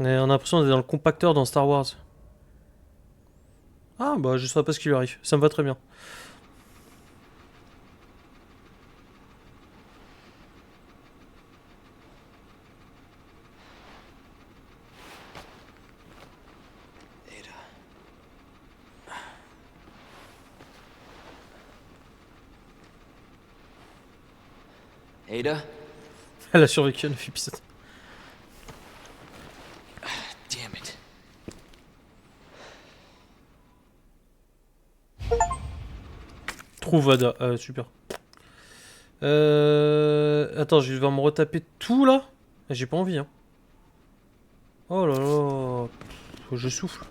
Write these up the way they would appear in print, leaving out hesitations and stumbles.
On a l'impression d'être dans le compacteur dans Star Wars. Ah bah je saurais pas ce qui lui arrive, ça me va très bien. Ada? Elle a survécu à 9 épisodes. Damn it. Trouve Ada, super. Attends, je vais devoir me retaper tout là. J'ai pas envie, hein. Oh là là. Je souffle.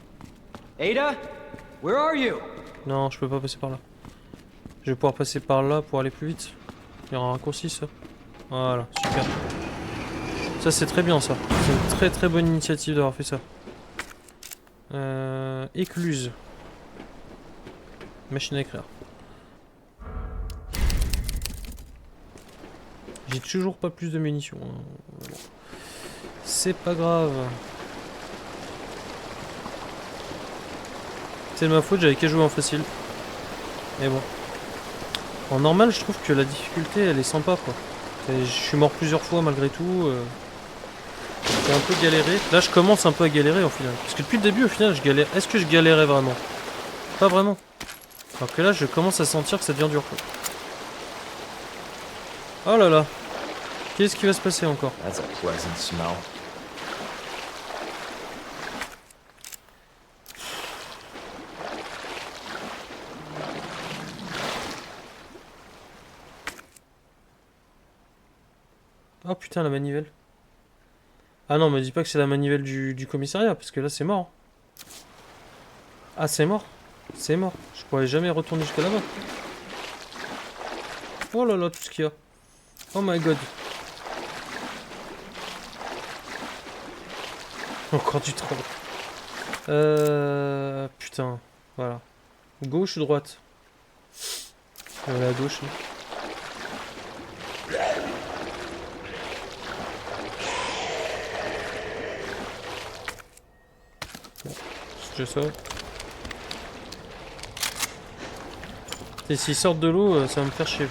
Ada? Where are you? Non, je peux pas passer par là. Je vais pouvoir passer par là pour aller plus vite. Il y aura un raccourci, ça. Voilà, super. Ça, c'est très bien, ça. C'est une très très bonne initiative d'avoir fait ça. Écluse. Machine à écrire. J'ai toujours pas plus de munitions. C'est pas grave. C'est de ma faute, j'avais qu'à jouer en facile. Mais bon. En normal, je trouve que la difficulté, elle est sympa, quoi. Je suis mort plusieurs fois malgré tout. J'ai un peu galéré. Là, je commence un peu à galérer au final. Parce que depuis le début, au final, je galère. Est-ce que je galérais vraiment? Pas vraiment. Alors que là, je commence à sentir que ça devient dur, quoi. Oh là là. Qu'est-ce qui va se passer encore? That's a pleasant smell. Oh putain, la manivelle. Ah non, me dis pas que c'est la manivelle du commissariat, parce que là, c'est mort. Ah, c'est mort. C'est mort. Je pourrais jamais retourner jusqu'à là-bas. Oh là là, tout ce qu'il y a. Oh my god. Encore du troll. Putain. Voilà. Gauche ou droite? À gauche. Hein. Bon, c'est déjà ça. Et s'ils sortent de l'eau, ça va me faire chier.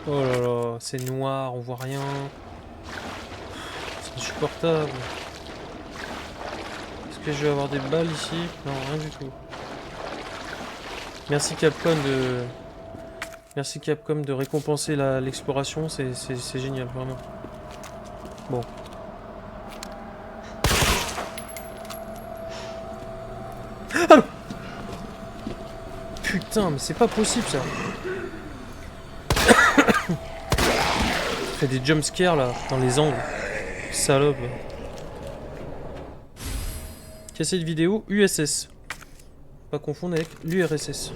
Oh là là, c'est noir, on voit rien. C'est insupportable. Est-ce que je vais avoir des balles ici? Non, rien du tout. Merci Capcom de... Merci Capcom de récompenser l'exploration, c'est génial, vraiment. Bon. Ah putain, mais c'est pas possible ça. Fait des jumpscares là, dans les angles. Salope. Cassette vidéo USS. Pas confondre avec l'URSS.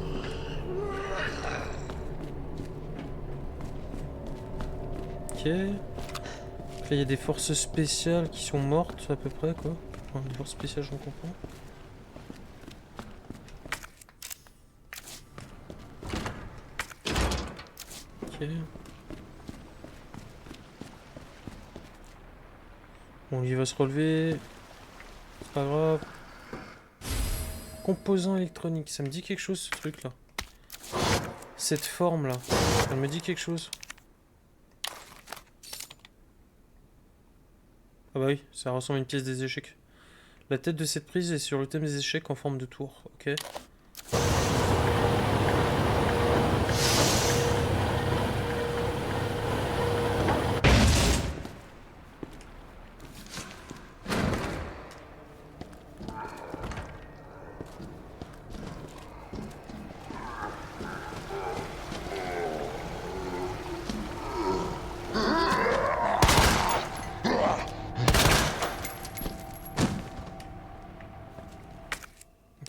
Ok. Là il y a des forces spéciales qui sont mortes à peu près quoi. Enfin, des forces spéciales j'en comprends. Ok. Bon, il va se relever. C'est pas grave. Composant électronique, ça me dit quelque chose ce truc là. Cette forme là, ça me dit quelque chose. Ah bah oui, ça ressemble à une pièce des échecs. La tête de cette prise est sur le thème des échecs en forme de tour, ok.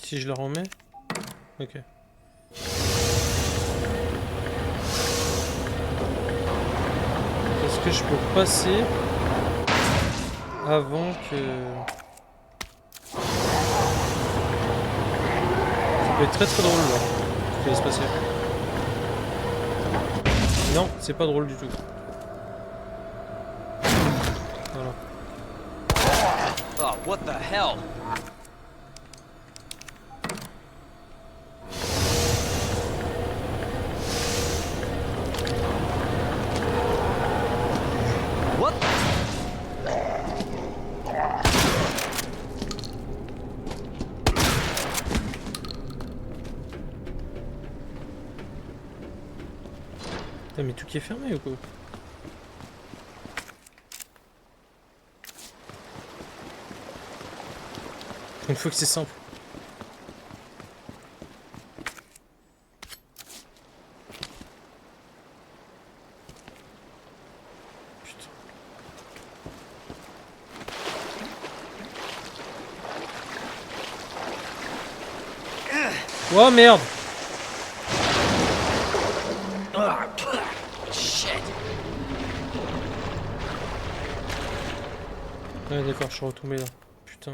Si je la remets. Ok. Est-ce que je peux passer avant que... Ça peut être très très drôle là. qui va se passer. Non, c'est pas drôle du tout. Voilà. Oh, what the hell? What? Putain, mais tout qui est fermé ou quoi? Une fois que c'est simple. Putain. Oh merde! Shit. Ouais d'accord, je suis retombé là. Putain.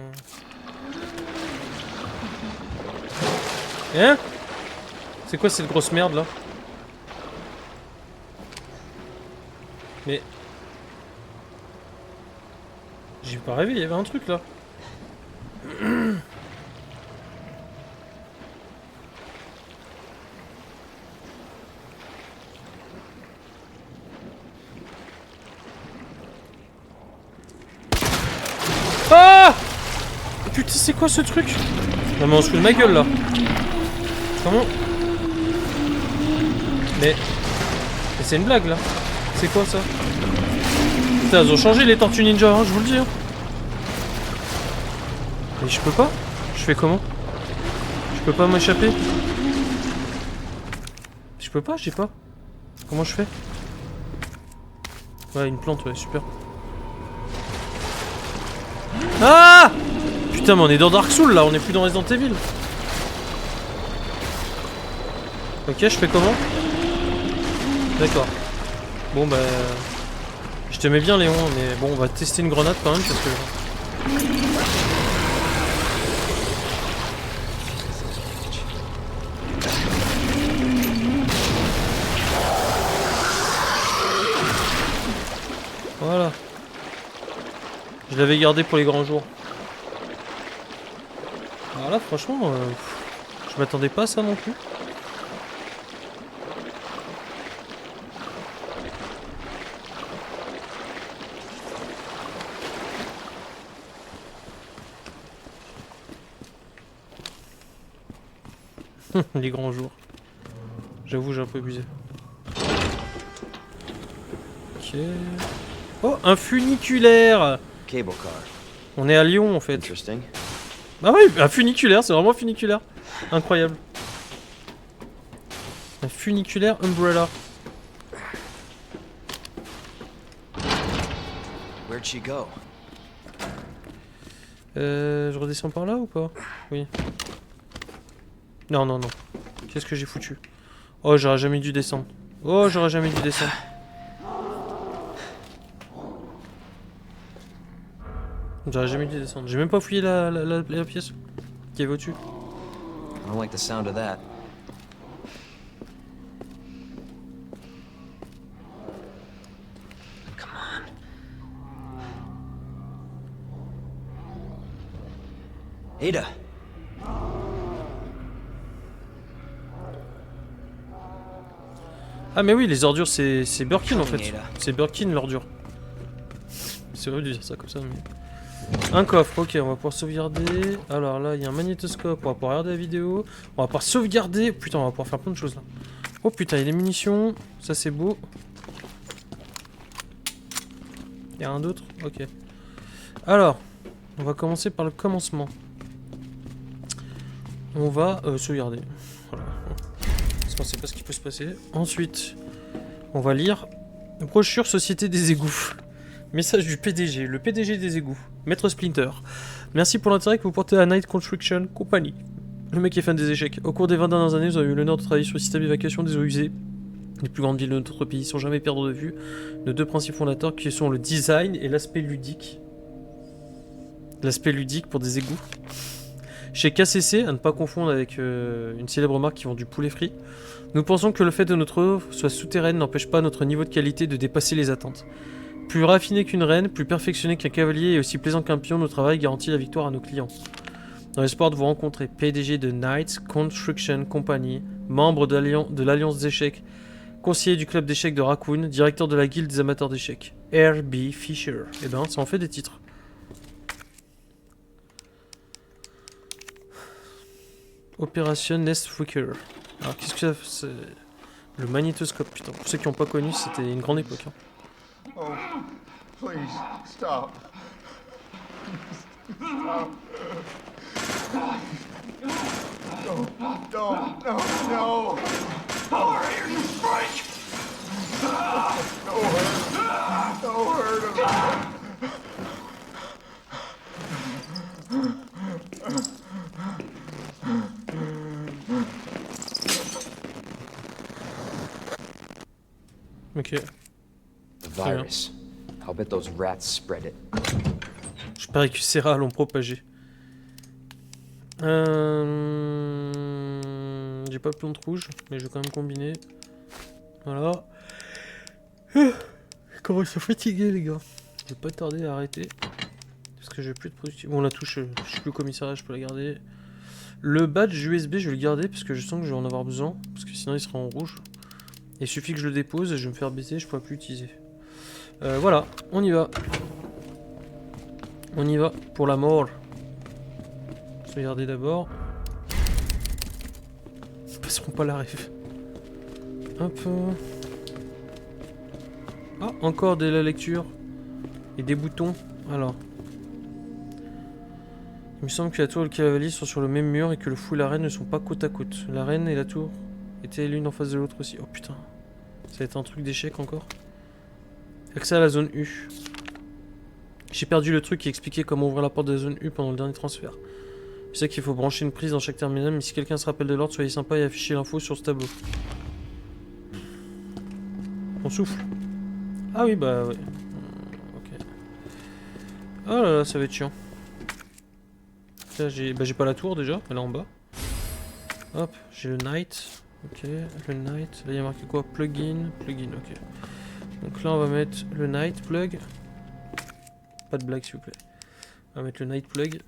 Hein? C'est quoi cette grosse merde là? Mais... J'ai pas rêvé, il y avait un truc là. Ah! Putain, c'est quoi ce truc? Non mais on se fout de ma gueule là. Comment? Mais c'est une blague là. C'est quoi ça? Putain, ils ont changé les Tortues Ninja, hein, je vous le dis. Hein. Mais je peux pas? Je fais comment? Je peux pas m'échapper? Je peux pas, j'ai pas. Comment je fais? Ouais, une plante, ouais, super. Ah! Putain, mais on est dans Dark Souls là, on est plus dans Resident Evil. Ok, je fais comment? D'accord. Bon bah... Je t'aimais bien Léon, mais bon, on va tester une grenade quand même parce que... Voilà. Je l'avais gardé pour les grands jours. Alors là, franchement, je m'attendais pas à ça non plus. Les grands jours. J'avoue, j'ai un peu abusé. Ok. Oh, un funiculaire! Cable car. On est à Lyon en fait. Interesting. Ah oui, un funiculaire, c'est vraiment funiculaire. Incroyable. Un funiculaire umbrella. Where'd she go? Je redescends par là ou pas? Oui. Non, non, non. Qu'est-ce que j'ai foutu? Oh, j'aurais jamais dû descendre. Oh, j'aurais jamais dû descendre. J'aurais jamais dû descendre. J'ai même pas fouillé la pièce qui est au-dessus. I don't like the sound of that. Come on. Ada. Ah mais oui, les ordures c'est Birkin en fait. C'est Birkin l'ordure. C'est vrai de dire ça comme ça mais... Un coffre, ok, on va pouvoir sauvegarder. Alors là, il y a un magnétoscope, on va pouvoir regarder la vidéo. On va pouvoir sauvegarder. Putain, on va pouvoir faire plein de choses là. Oh putain, il y a des munitions. Ça c'est beau. Il y a un d'autre, ok. Alors, on va commencer par le commencement. On va sauvegarder. Voilà. Parce qu'on sait pas ce qui peut se passer. Ensuite, on va lire brochure Société des égouts. Message du PDG, le PDG des égouts, Maître Splinter. Merci pour l'intérêt que vous portez à Night Construction Company. Le mec est fan des échecs. Au cours des 20 dernières années, vous avez eu l'honneur de travailler sur le système d'évacuation des eaux usées. Les plus grandes villes de notre pays sans jamais perdre de vue nos deux principes fondateurs qui sont le design et l'aspect ludique. L'aspect ludique pour des égouts. Chez KCC, à ne pas confondre avec une célèbre marque qui vend du poulet frit, nous pensons que le fait que notre offre soit souterraine n'empêche pas notre niveau de qualité de dépasser les attentes. Plus raffiné qu'une reine, plus perfectionné qu'un cavalier et aussi plaisant qu'un pion, notre travail garantit la victoire à nos clients. Dans l'espoir de vous rencontrer, PDG de Knights Construction Company, membre de l'Alliance d'échecs, conseiller du club d'échecs de Raccoon, directeur de la guilde des amateurs d'échecs, R.B. Fisher. Eh ben, ça en fait des titres. Opération Nest Freaker. Alors, qu'est-ce que c'est? Le magnétoscope, putain. Pour ceux qui n'ont pas connu, c'était une grande époque. Hein. Oh, please, stop. Stop. No, don't, no, no. Hurry, you freak! No hurt. No hurt. Ok. The virus. I'll bet those rats spread it. Je parie que ces rats l'ont propagé. J'ai pas de plante rouge, mais je vais quand même combiner. Voilà. Comment se fatiguer, les gars. Je vais pas tarder à arrêter. Parce que j'ai plus de productivité. Bon, la touche, je suis plus au commissariat, je peux la garder. Le badge USB, je vais le garder parce que je sens que je vais en avoir besoin. Parce que sinon, il sera en rouge. Il suffit que je le dépose et je vais me faire baisser, je pourrai plus l'utiliser. Voilà, on y va. On y va pour la mort. Je vais regarder d'abord. Ils passeront pas la rêve. Hop. Ah, encore de la lecture. Et des boutons. Alors. Il me semble que la tour et le cavalier sont sur le même mur et que le fou et la reine ne sont pas côte à côte. La reine et la tour étaient l'une en face de l'autre aussi. Oh putain. Ça va être un truc d'échec encore. Accès à la zone U. J'ai perdu le truc qui expliquait comment ouvrir la porte de la zone U pendant le dernier transfert. Je sais qu'il faut brancher une prise dans chaque terminal, mais si quelqu'un se rappelle de l'ordre, soyez sympa et affichez l'info sur ce tableau. On souffle. Ah oui, bah ouais. Ok. Oh là là, ça va être chiant. Là, j'ai pas la tour déjà, elle est en bas. Hop, j'ai le night. Ok, le night. Là, il y a marqué quoi? Plugin, plugin, ok. Donc là, on va mettre le night plug. Pas de blague, s'il vous plaît. On va mettre le night plug.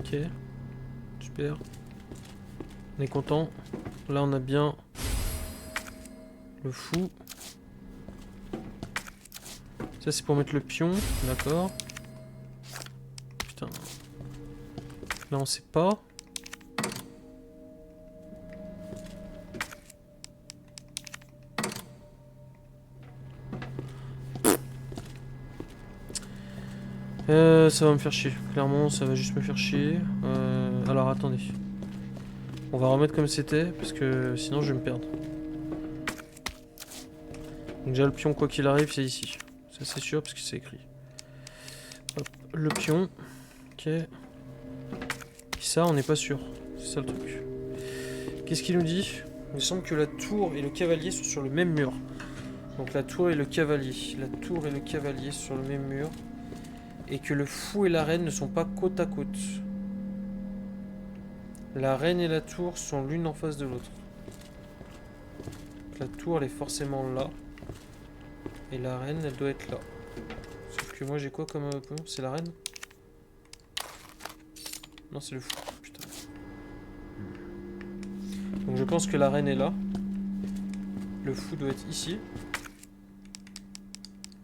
Ok. Super. On est content. Là, on a bien le fou. Ça, c'est pour mettre le pion. D'accord. Putain. Là, on sait pas. Ça va me faire chier. Clairement, ça va juste me faire chier. Alors, attendez. On va remettre comme c'était, parce que sinon, je vais me perdre. Donc déjà, le pion, quoi qu'il arrive, c'est ici. Ça, c'est sûr, parce que c'est écrit. Hop, le pion. Ok. Et ça, on n'est pas sûr. C'est ça le truc. Qu'est-ce qu'il nous dit? Il me semble que la tour et le cavalier sont sur le même mur. Donc la tour et le cavalier. La tour et le cavalier sont sur le même mur. Et que le fou et la reine ne sont pas côte à côte. La reine et la tour sont l'une en face de l'autre. La tour, elle est forcément là. Et la reine, elle doit être là. Sauf que moi, j'ai quoi comme pion? C'est la reine? Non, c'est le fou. Putain. Donc je pense que la reine est là. Le fou doit être ici.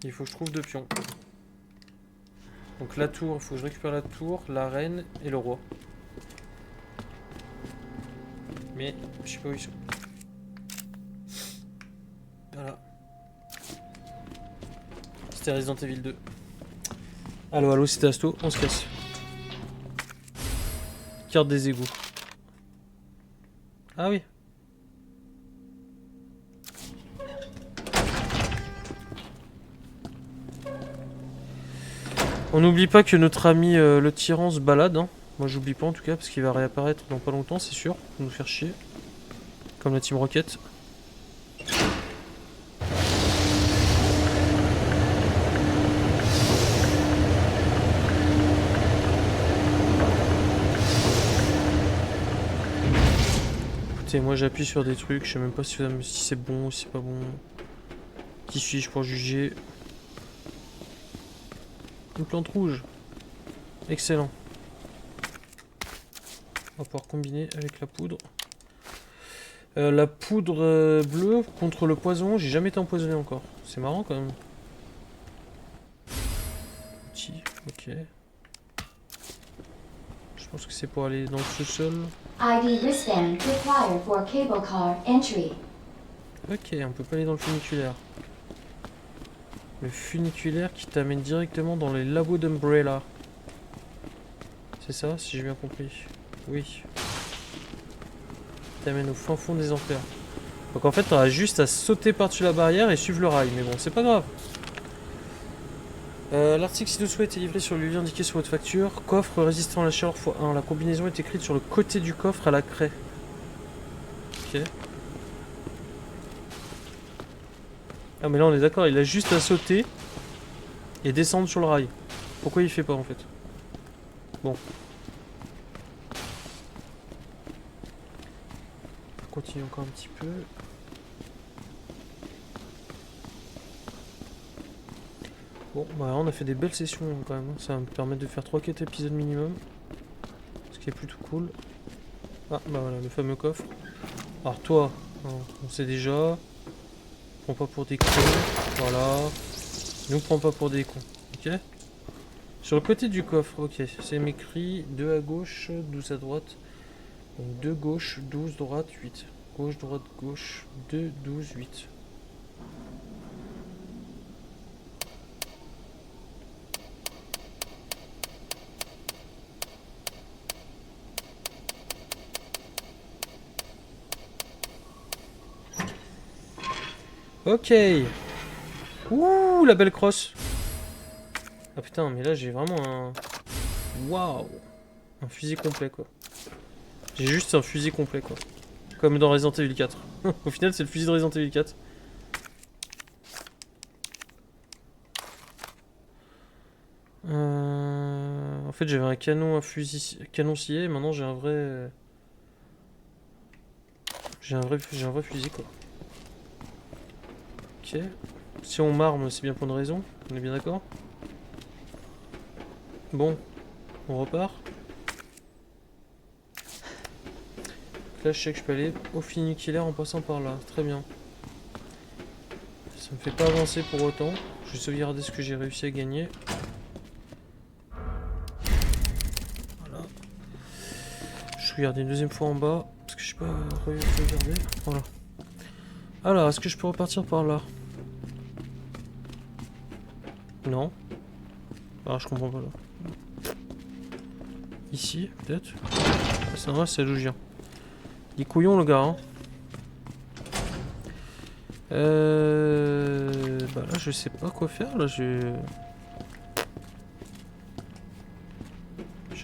Il faut que je trouve deux pions. Donc la tour, il faut que je récupère la tour, la reine et le roi. Mais je sais pas où ils sont. Voilà. C'était Resident Evil 2. Allo, allo, c'était Asto, on se casse. Carte des égouts. Ah oui. On n'oublie pas que notre ami le tyran se balade. Hein. Moi j'oublie pas en tout cas parce qu'il va réapparaître dans pas longtemps, c'est sûr. Pour nous faire chier. Comme la Team Rocket. Écoutez, moi j'appuie sur des trucs, je sais même pas si c'est bon ou si c'est pas bon. Qui suis-je pour juger? Une plante rouge. Excellent. On va pouvoir combiner avec la poudre. La poudre bleue contre le poison, j'ai jamais été empoisonné encore. C'est marrant quand même. Outil, ok. Je pense que c'est pour aller dans le sous-sol. ID wristband required for cable car entry. Ok, on peut pas aller dans le funiculaire. Le funiculaire qui t'amène directement dans les labos d'Umbrella. C'est ça, si j'ai bien compris? Oui. T'amène au fin fond des enfers. Donc en fait, t'auras juste à sauter par-dessus la barrière et suivre le rail. Mais bon, c'est pas grave. L'article ci-dessous a été livré sur le lieu indiqué sur votre facture. Coffre résistant à la chaleur x1. La combinaison est écrite sur le côté du coffre à la craie. Ok. Ah mais là on est d'accord, il a juste à sauter et descendre sur le rail. Pourquoi il fait pas en fait? Bon. On continue encore un petit peu. Bon, bah on a fait des belles sessions quand même. Ça va me permettre de faire 3-4 épisodes minimum. Ce qui est plutôt cool. Ah, bah voilà, le fameux coffre. Alors toi, on sait déjà. Prends pas pour des cons. Voilà. Nous prends pas pour des cons. Ok? Sur le côté du coffre, ok. C'est écrit 2 à gauche, 12 à droite. Donc 2 gauche, 12 droite, 8. Gauche, droite, gauche, 2, 12, 8. Ok. Ouh, la belle crosse. Ah putain, mais là j'ai vraiment un... Waouh. Un fusil complet quoi. J'ai juste un fusil complet quoi. Comme dans Resident Evil 4. Au final c'est le fusil de Resident Evil 4. En fait j'avais un canon à fusil... canon scié et maintenant j'ai un vrai... J'ai un vrai fusil quoi. Ok. Si on m'arme, c'est bien pour une raison. On est bien d'accord? Bon. On repart. Là, je sais que je peux aller au funiculaire en passant par là. Très bien. Ça me fait pas avancer pour autant. Je vais sauvegarder ce que j'ai réussi à gagner. Voilà. Je regarde une deuxième fois en bas. Parce que je sais pas regarder. Voilà. Alors, est-ce que je peux repartir par là? Non. Alors, je comprends pas là. Ici, peut-être. C'est normal, c'est d'où je viens. Il est couillon le gars, hein. Bah là, je sais pas quoi faire. Là, j'ai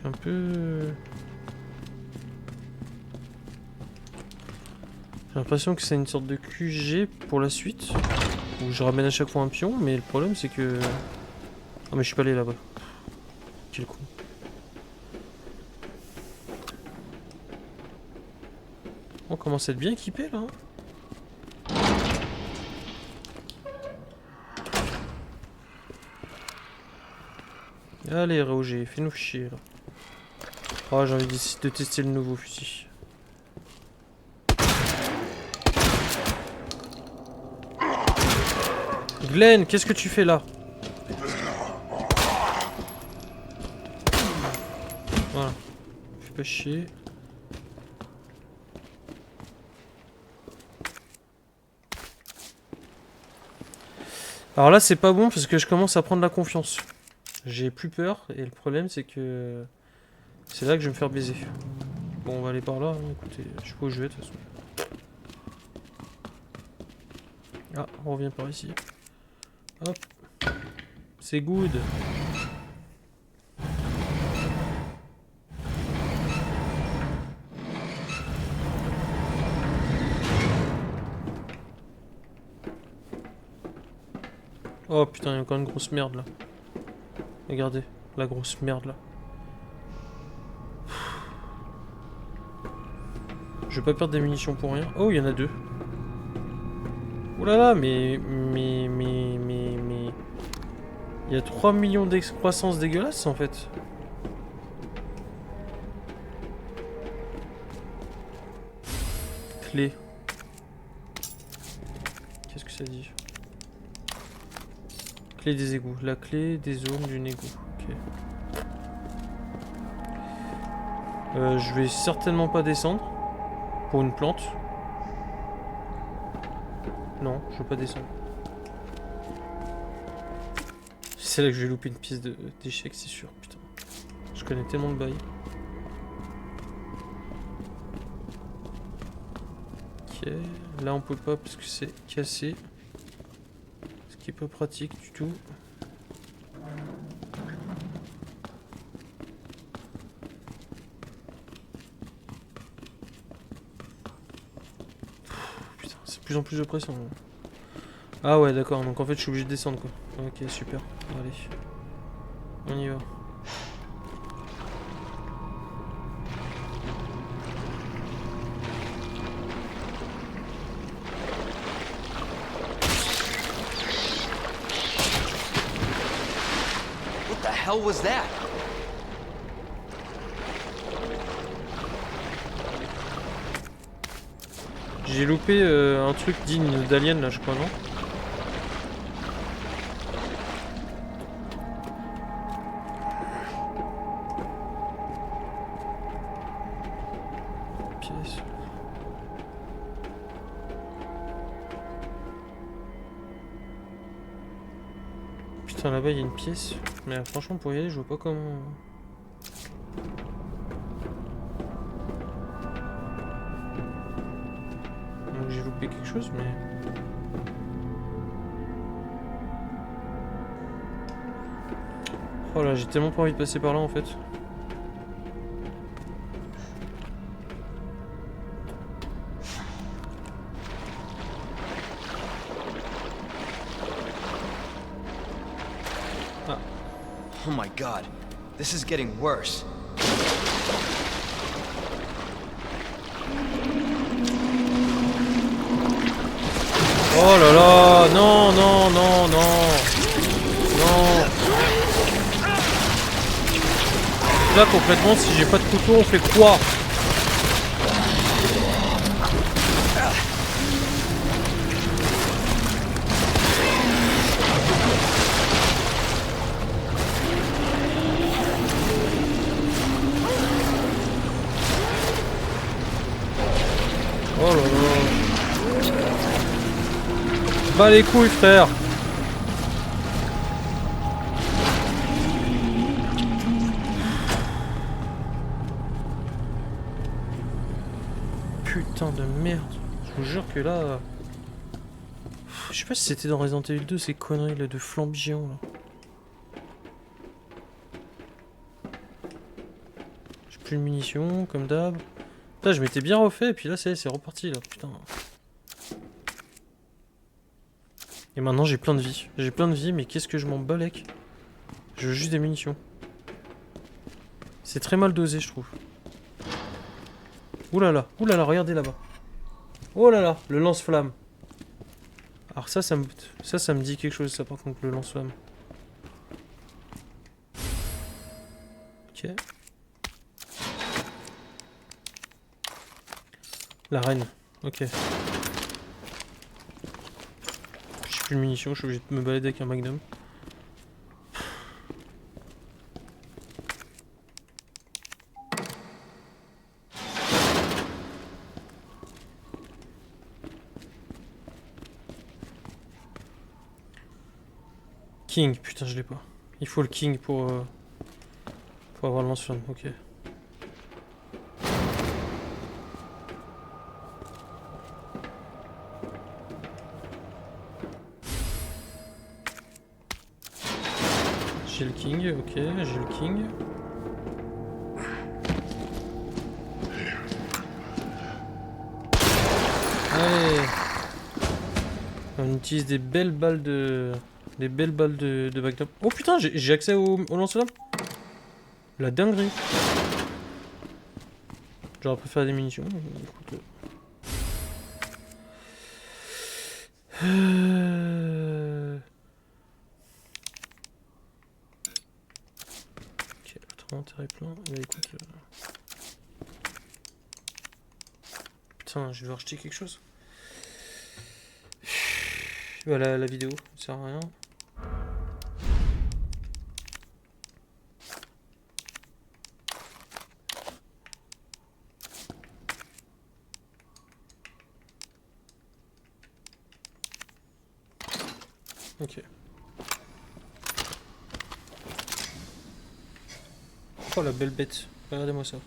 un peu... J'ai l'impression que c'est une sorte de QG pour la suite. Où je ramène à chaque fois un pion, mais le problème c'est que... Ah mais je suis pas allé là-bas. Quel con. On commence à être bien équipé là. Allez Roger, fais-nous chier là. Oh j'ai envie de tester le nouveau fusil. Glenn, qu'est-ce que tu fais là? Voilà. Fais pas chier. Alors là c'est pas bon parce que je commence à prendre la confiance. J'ai plus peur et le problème c'est que c'est là que je vais me faire baiser. Bon on va aller par là, hein. Écoutez, je sais pas où je vais de toute façon. Ah, on revient par ici. Hop. C'est good. Oh putain, il y a encore une grosse merde là. Regardez, la grosse merde là. Je vais pas perdre des munitions pour rien. Oh, il y en a 2. Ouh là là, mais... Il y a 3 millions d'excroissance dégueulasses, en fait. Clé. Qu'est-ce que ça dit? Clé des égouts. La clé des zones d'une égout. Ok. Je vais certainement pas descendre. Pour une plante. Non, je veux pas descendre. C'est là que je vais louper une pièce d'échec, c'est sûr. Putain. Je connais tellement de bails. Ok. Là on peut pas parce que c'est cassé. Ce qui est pas pratique du tout. Putain, c'est de plus en plus de pression. Ah ouais, d'accord, donc en fait je suis obligé de descendre quoi. Ok, super. Allez. On y va. What the hell was that? J'ai loupé un truc digne d'Alien là, je crois, non? Pièce. Putain, là-bas il y a une pièce. Mais franchement, pour y aller, je vois pas comment. Donc j'ai loupé quelque chose, mais. Oh là, j'ai tellement pas envie de passer par là en fait. Oh my god, this is getting worse. Oh là là, non, non, non, non. Non. Là concrètement, si j'ai pas de couteau, on fait quoi? Oh là là. Bah les couilles frère. Putain de merde. Je vous jure que là... Je sais pas si c'était dans Resident Evil 2 ces conneries là de flambe géant là. J'ai plus de munitions comme d'hab. Putain, je m'étais bien refait et puis là c'est reparti là, putain. Et maintenant j'ai plein de vie. J'ai plein de vie mais qu'est-ce que je m'en balèque. Je veux juste des munitions. C'est très mal dosé je trouve. Ouh là là, regardez là-bas. Oh là là, le lance-flamme. Alors ça me dit quelque chose ça par contre le lance-flamme. Ok. La reine, ok. J'ai plus de munitions, je suis obligé de me balader avec un magnum. King, putain je l'ai pas. Il faut le King pour avoir le lance-flamme, ok. J'ai le King, ok, j'ai le King. Allez. On utilise des belles balles de... de Magnum. Oh putain, j'ai accès au lance-flamme. La dinguerie. J'aurais préféré des munitions. Écoute, Ok, votre inventaire est plein. Bah écoute. Putain, je vais acheter quelque chose. Voilà, la vidéo, ça sert à rien. Ok. Oh la belle bête, regardez-moi ça.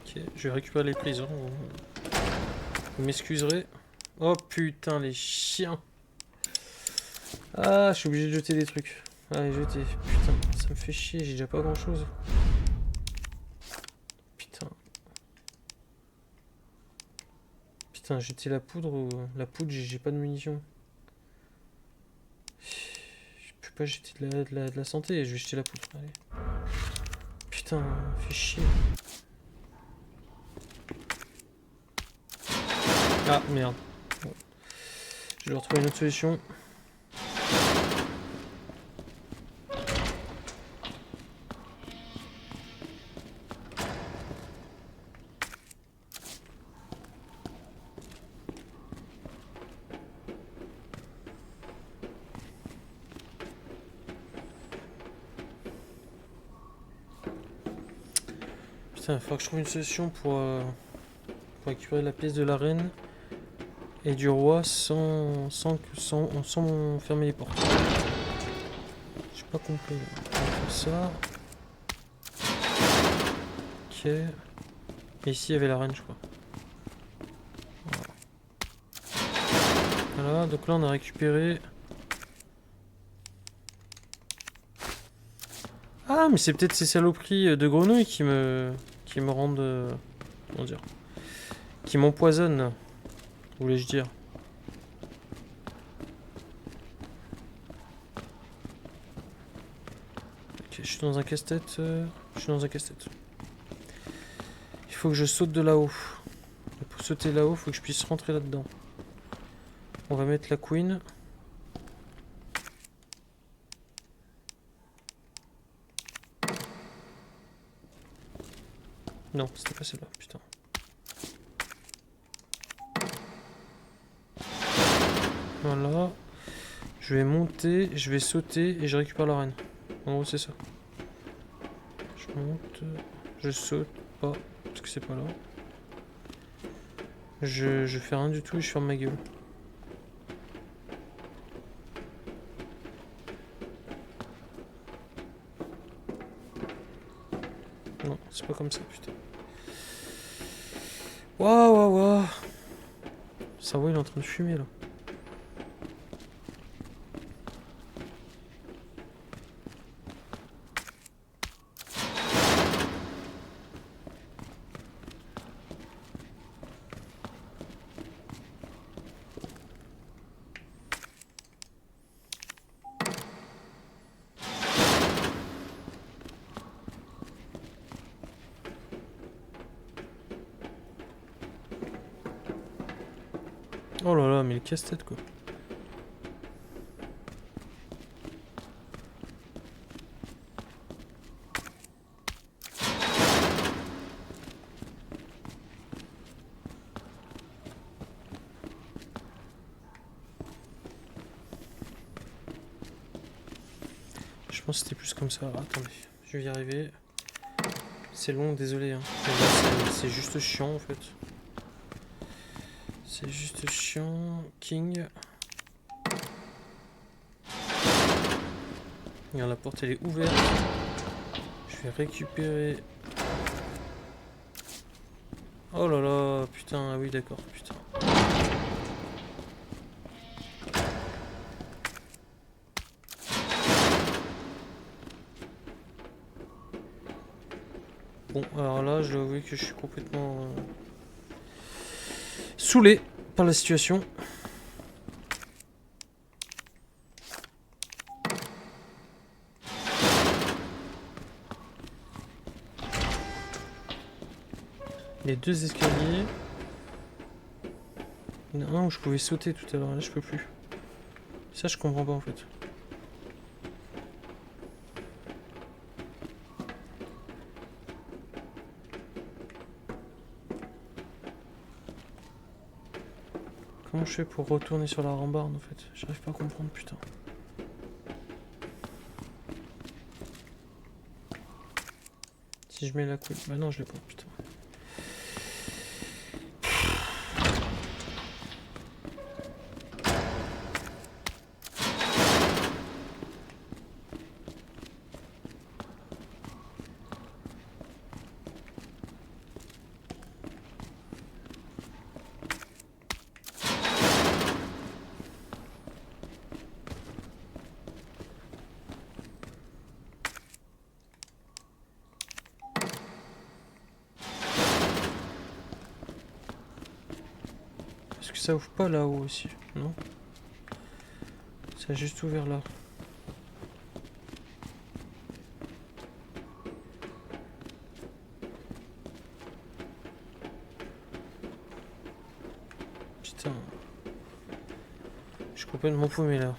Ok, je vais récupérer les prisons. Vous m'excuserez. Oh putain, les chiens. Ah, je suis obligé de jeter des trucs. Allez, jeter. Putain, ça me fait chier, j'ai déjà pas grand chose. Putain. Putain, jeter la poudre ou... La poudre, j'ai pas de munitions. Je peux pas jeter de la santé, je vais jeter la poudre. Allez. Putain, fait chier. Ah, merde. Bon. Je vais retrouver une autre solution. Putain, il faudra que je trouve une solution pour récupérer la pièce de la reine et du roi sans fermer les portes. J'ai pas compris. On va faire ça. Ok. Et ici il y avait la reine, je crois. Voilà, donc là on a récupéré. Ah, mais c'est peut-être ces saloperies de grenouilles qui me rendent. Comment dire? Qui m'empoisonnent, voulais-je dire. Ok, je suis dans un casse-tête. Je suis dans un casse-tête. Il faut que je saute de là-haut. Et pour sauter là-haut, il faut que je puisse rentrer là-dedans. On va mettre la queen. Non, c'était pas celle-là, putain. Voilà. Je vais monter, je vais sauter et je récupère la reine. En gros, c'est ça. Je monte, je saute pas, parce que c'est pas là. Je fais rien du tout et je ferme ma gueule. Non, c'est pas comme ça, putain. Waouh, waouh, waouh. Le cerveau, il est en train de fumer, là. Oh là là, mais le casse-tête, quoi. Je pense que c'était plus comme ça. Attendez, je vais y arriver. C'est long, désolé. Hein. C'est juste chiant, en fait. C'est juste chiant. King. Regarde, la porte, elle est ouverte. Je vais récupérer... Oh là là, putain, ah oui, d'accord, putain. Bon, alors là, je dois avouer que je suis complètement saoulé par la situation. Les 2 escaliers. Il y en a un où je pouvais sauter tout à l'heure, là je peux plus. Ça je comprends pas en fait. Comment je fais pour retourner sur la rambarde en fait? J'arrive pas à comprendre, putain. Si je mets la couille... Bah non, je l'ai pas, putain. Est-ce que ça ouvre pas là-haut aussi? Non? Ça a juste ouvert là. Putain. Je suis complètement paumé là.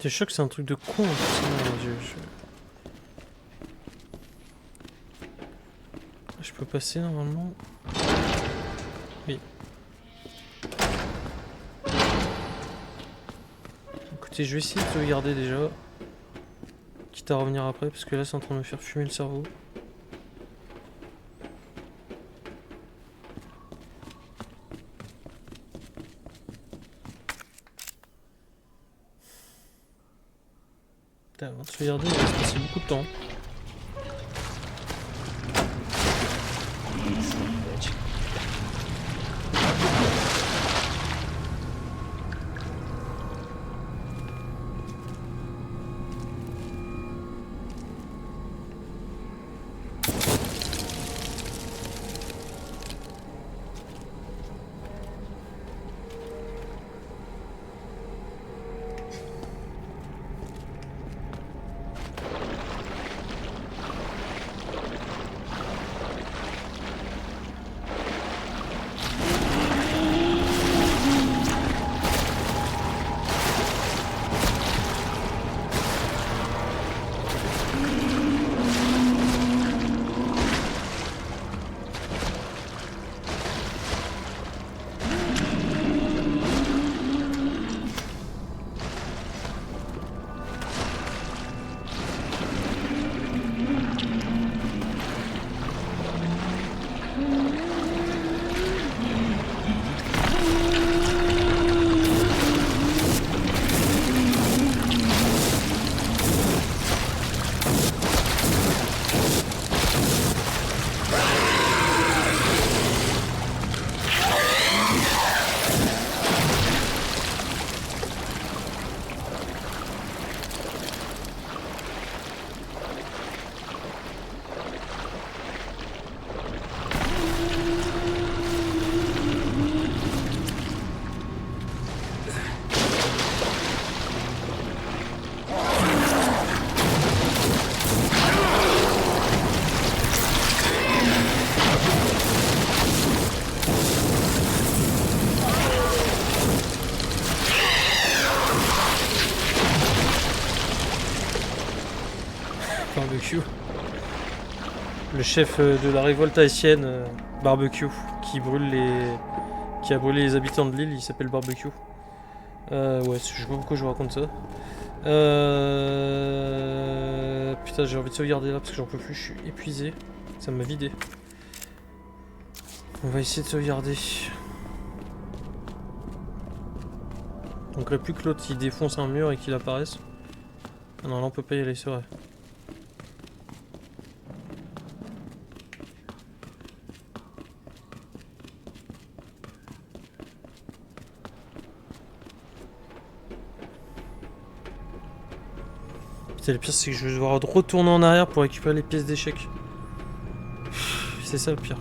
T'es sûr que c'est un truc de con en plus, je peux passer normalement. Oui. Écoutez, je vais essayer de sauvegarder déjà. Quitte à revenir après, parce que là c'est en train de me faire fumer le cerveau. Putain, avant de sauvegarder, il va se passer beaucoup de temps. Barbecue. Le chef de la révolte haïtienne, Barbecue, qui a brûlé les habitants de l'île, il s'appelle Barbecue. Ouais, je sais pas pourquoi je vous raconte ça. Putain, j'ai envie de sauvegarder là parce que j'en peux plus, je suis épuisé. Ça m'a vidé. On va essayer de sauvegarder. Donc là, plus que l'autre il défonce un mur et qu'il apparaisse. Ah non, là on peut pas y aller, c'est vrai. Putain, le pire c'est que je vais devoir retourner en arrière pour récupérer les pièces d'échecs. C'est ça le pire.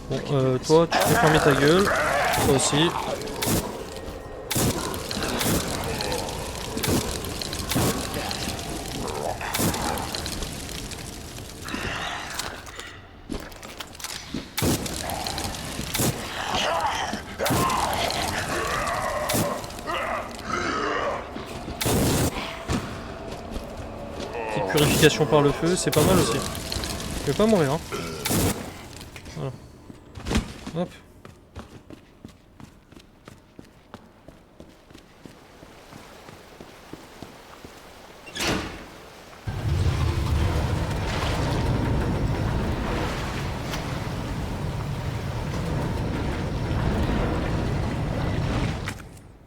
Bon, toi, tu peux fermer ta gueule. Toi aussi. Petite purification par le feu, c'est pas mal aussi. Je vais pas mourir, hein. Voilà. Hop.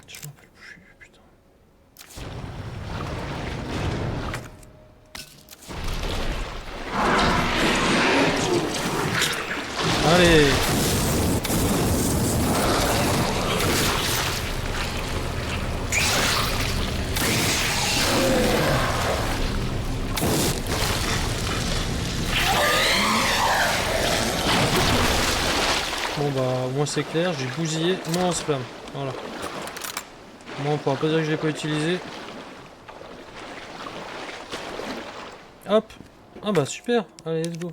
Je m'en rappelle plus, putain. Allez. Bon bah au moins c'est clair, j'ai bousillé mon lance-flamme. Voilà. Moi on pourra pas dire que je l'ai pas utilisé. Hop. Ah bah super. Allez, let's go.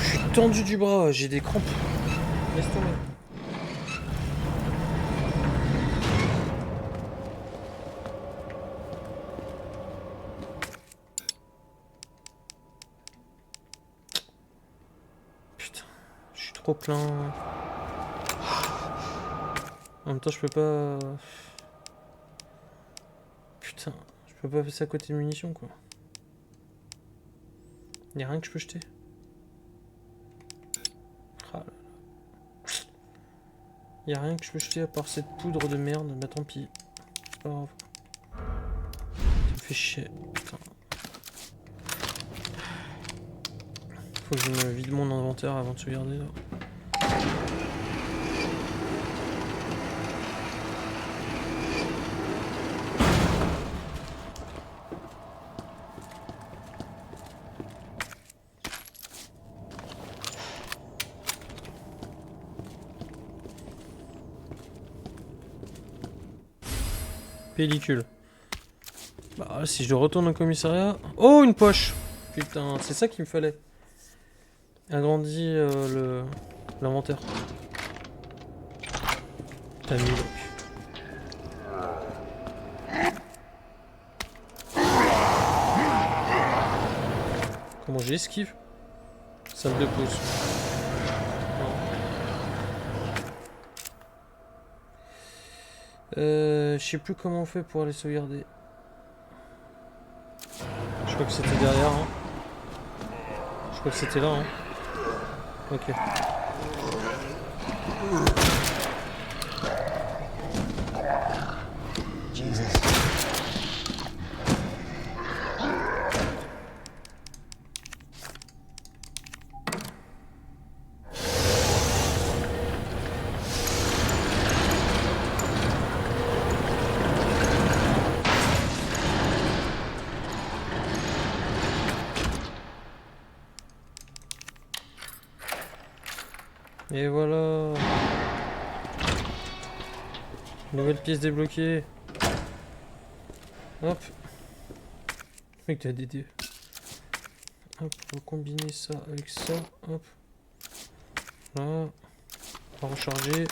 Je suis tendu du bras, j'ai des crampes. Laisse tomber. Putain, je suis trop plein. En même temps, je peux pas. Putain, je peux pas passer à côté de munitions quoi. Y'a rien que je peux jeter. Ah là là. Y'a rien que je peux jeter à part cette poudre de merde. Bah tant pis. C'est pas grave. Ça me fait chier. Putain. Faut que je me vide mon inventaire avant de sauvegarder là. Pellicule. Bah si je retourne au commissariat... Oh une poche. Putain, c'est ça qu'il me fallait. Agrandis l'inventaire. T'as mis donc. Comment j'esquive? Salle de pause. Je sais plus comment on fait pour aller sauvegarder. Je crois que c'était derrière. Hein. Je crois que c'était là. Hein. Ok. Et voilà. Nouvelle pièce débloquée. Hop. Mec, t'as des dés. Hop, on va combiner ça avec ça. Hop. Là. On va recharger.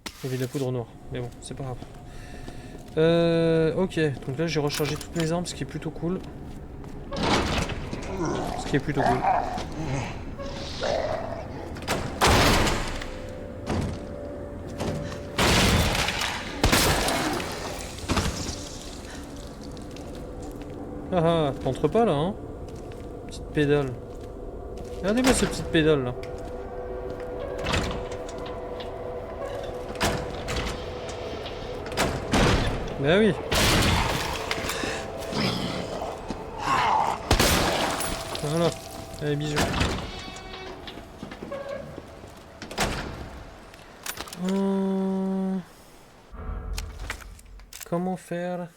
Il y avait de la poudre noire. Mais bon, c'est pas grave. Ok. Donc là, j'ai rechargé toutes mes armes, ce qui est plutôt cool. Ce qui est plutôt cool. Ah ah, t'entres pas là, hein? Petite pédale. Regardez-moi cette petite pédale là. Bah oui. Voilà. Allez, bisous. comment faire?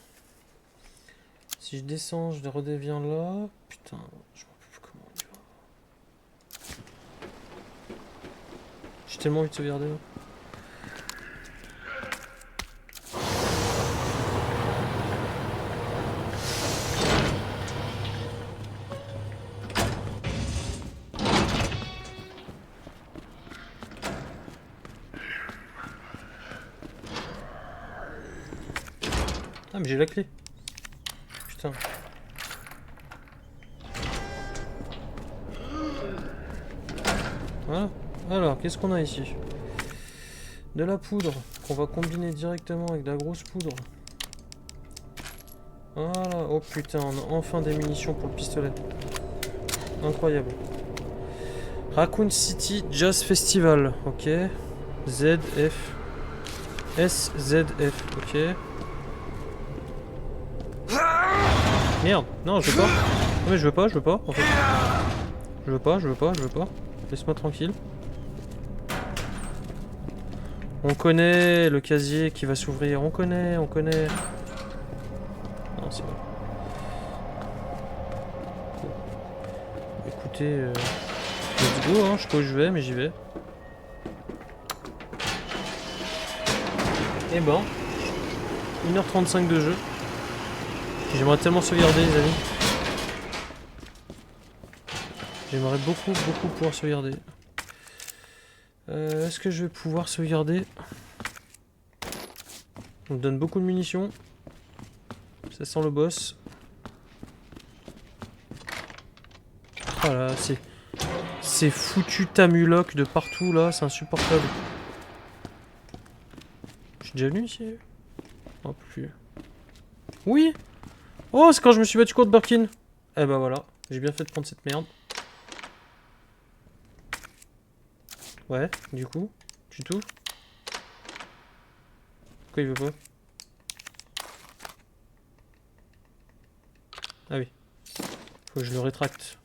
Si je descends, je redeviens là. Putain, je m'en rappelle plus comment on y va. J'ai tellement envie de sauvegarder là. Ah mais j'ai la clé. Putain. Voilà. Alors, qu'est-ce qu'on a ici? De la poudre qu'on va combiner directement avec de la grosse poudre. Voilà. Oh putain, on a enfin des munitions pour le pistolet. Incroyable. Raccoon City Jazz Festival. Ok. ZF. SZF. Ok. Merde. Non, je veux pas. Non mais je veux pas, en fait. Je veux pas. Laisse-moi tranquille. On connaît le casier qui va s'ouvrir. On connaît. Non, c'est bon. Écoutez, let's go, hein. Je sais pas où je vais, mais j'y vais. Et bon. 1h35 de jeu. J'aimerais tellement sauvegarder, les amis. J'aimerais beaucoup pouvoir sauvegarder. Est-ce que je vais pouvoir sauvegarder? On me donne beaucoup de munitions. Ça sent le boss. Voilà, c'est foutu tamuloc de partout là, c'est insupportable. Je suis déjà venu ici? Oh, plus. Oui! Oh, c'est quand je me suis battu contre Birkin. Eh ben voilà, j'ai bien fait de prendre cette merde. Ouais, du coup, tu tout. Pourquoi il veut pas? Ah oui. Faut que je le rétracte.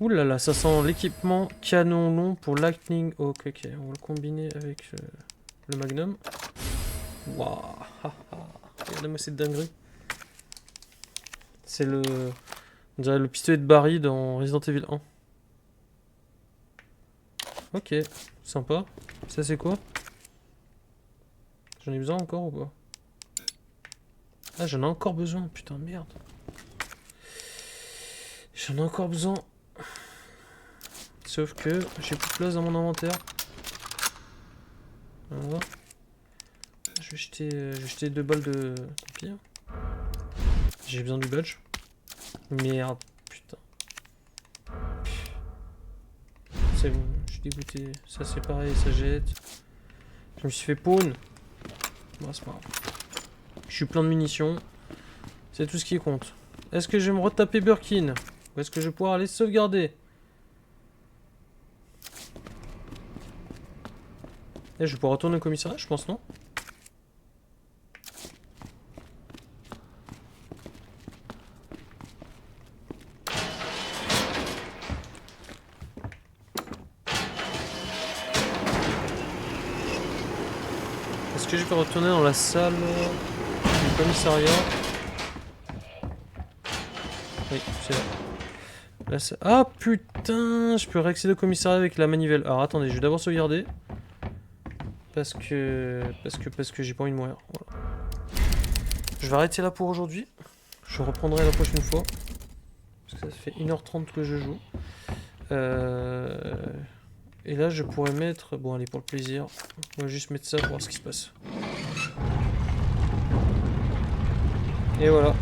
Ouh là là, ça sent l'équipement canon long pour Lightning Hawk. Ok, on va le combiner avec le Magnum. Waouh, regardez-moi cette dinguerie. C'est le... On dirait le pistolet de Barry dans Resident Evil 1. Ok, sympa. Ça c'est quoi? J'en ai besoin encore ou pas? Ah, j'en ai encore besoin, putain, merde. J'en ai encore besoin. Sauf que j'ai plus de place dans mon inventaire. Voilà. Je vais jeter 2 balles de... Tant pis. J'ai besoin du badge. Merde, putain. C'est bon, je suis dégoûté. Ça c'est pareil, ça jette. Je me suis fait pawn. Bon, c'est pas grave. Je suis plein de munitions. C'est tout ce qui compte. Est-ce que je vais me retaper Birkin? Ou est-ce que je vais pouvoir aller sauvegarder? Et je vais pouvoir retourner au commissariat, je pense, non? Est-ce que je peux retourner dans la salle du commissariat? Oui, c'est là. Là, ah putain, je peux réaccéder au commissariat avec la manivelle. Alors attendez, je vais d'abord sauvegarder. Parce que j'ai pas envie de mourir. Voilà. Je vais arrêter là pour aujourd'hui. Je reprendrai la prochaine fois. Parce que ça fait 1h30 que je joue. Et là je pourrais mettre... Bon allez, pour le plaisir. On va juste mettre ça pour voir ce qui se passe. Et voilà.